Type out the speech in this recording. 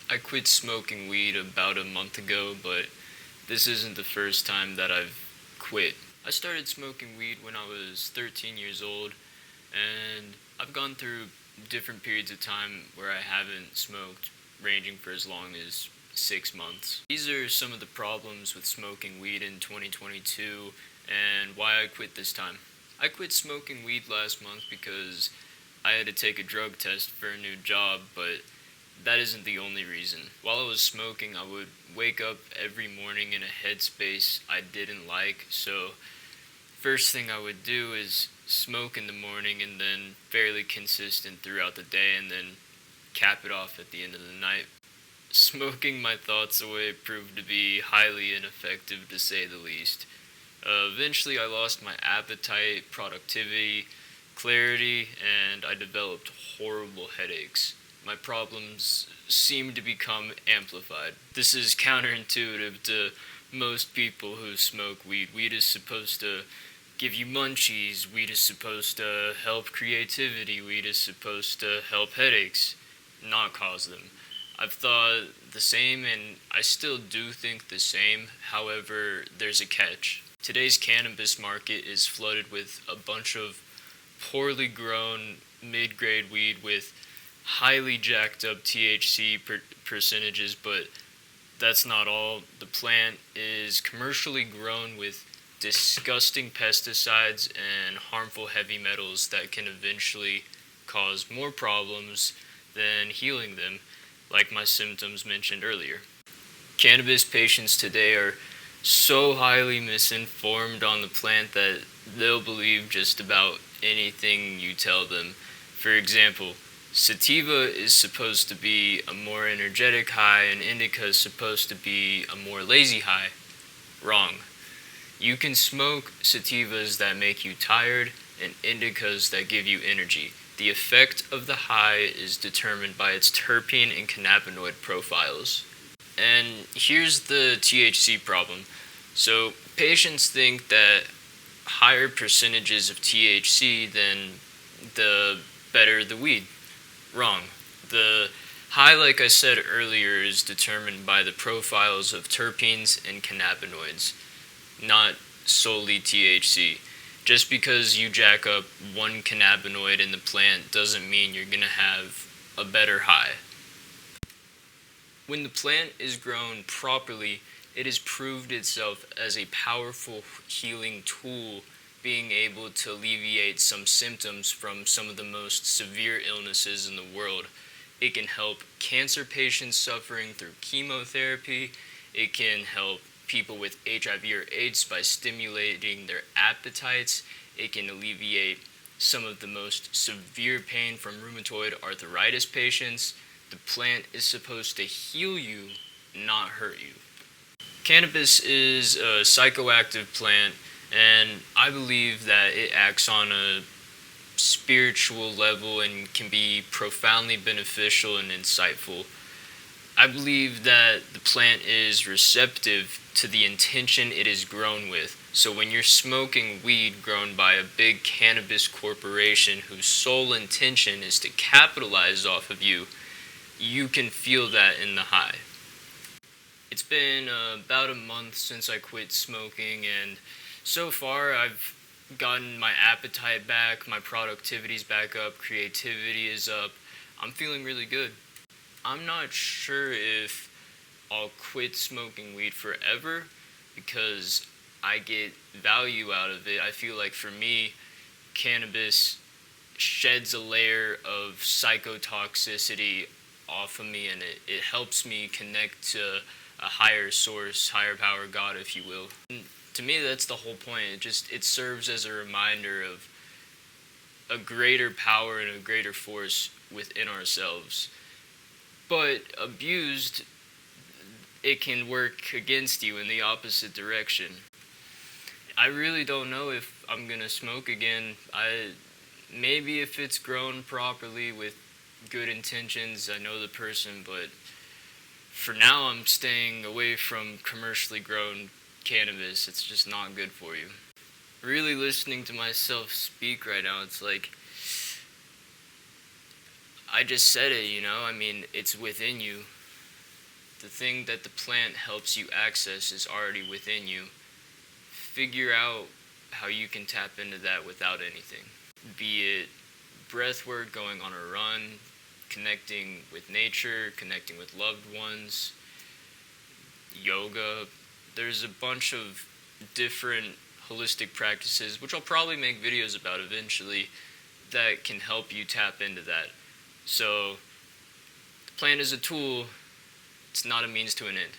I quit smoking weed about a month ago, but this isn't the first time that I've quit. I started smoking weed when I was 13 years old, and I've gone through different periods of time where I haven't smoked, ranging for as long as 6 months. These are some of the problems with smoking weed in 2022 and why I quit this time. I quit smoking weed last month because I had to take a drug test for a new job, but that isn't the only reason. While I was smoking, I would wake up every morning in a headspace I didn't like, so first thing I would do is smoke in the morning and then fairly consistent throughout the day and then cap it off at the end of the night. Smoking my thoughts away proved to be highly ineffective to say the least. Eventually, I lost my appetite, productivity, clarity, and I developed horrible headaches. My problems seemed to become amplified. This is counterintuitive to most people who smoke weed. Weed is supposed to give you munchies, weed is supposed to help creativity, weed is supposed to help headaches, not cause them. I've thought the same and I still do think the same, however, there's a catch. Today's cannabis market is flooded with a bunch of poorly grown mid-grade weed with highly jacked up THC percentages, but that's not all. The plant is commercially grown with disgusting pesticides and harmful heavy metals that can eventually cause more problems than healing them, like my symptoms mentioned earlier. Cannabis patients today are so highly misinformed on the plant that they'll believe just about anything you tell them. For example, sativa is supposed to be a more energetic high and indica is supposed to be a more lazy high. Wrong. You can smoke sativas that make you tired and indicas that give you energy. The effect of the high is determined by its terpene and cannabinoid profiles. And here's the THC problem. So patients think that higher percentages of THC, then the better the weed. Wrong. The high, like I said earlier, is determined by the profiles of terpenes and cannabinoids, not solely THC. Just because you jack up one cannabinoid in the plant doesn't mean you're going to have a better high. When the plant is grown properly, it has proved itself as a powerful healing tool, being able to alleviate some symptoms from some of the most severe illnesses in the world. It can help cancer patients suffering through chemotherapy. It can help people with HIV or AIDS by stimulating their appetites. It can alleviate some of the most severe pain from rheumatoid arthritis patients. The plant is supposed to heal you, not hurt you. Cannabis is a psychoactive plant, and I believe that it acts on a spiritual level and can be profoundly beneficial and insightful. I believe that the plant is receptive to the intention it is grown with. So when you're smoking weed grown by a big cannabis corporation whose sole intention is to capitalize off of you, you can feel that in the high. It's been about a month since I quit smoking, and so far I've gotten my appetite back, my productivity's back up, creativity is up. I'm feeling really good. I'm not sure if I'll quit smoking weed forever because I get value out of it. I feel like for me, cannabis sheds a layer of psychotoxicity off of me, and it helps me connect to a higher source, higher power, God, if you will. And to me, that's the whole point. It serves as a reminder of a greater power and a greater force within ourselves. But abused, it can work against you in the opposite direction. I really don't know if I'm gonna smoke again. Maybe if it's grown properly with good intentions, I know the person, but for now I'm staying away from commercially grown cannabis. It's just not good for you. Really listening to myself speak right now, it's like I just said it, I mean, it's within you. The thing that the plant helps you access is already within you. Figure out how you can tap into that without anything. Be it breath work, going on a run, connecting with nature, connecting with loved ones, yoga. There's a bunch of different holistic practices, which I'll probably make videos about eventually, that can help you tap into that. So, the plant is a tool, it's not a means to an end.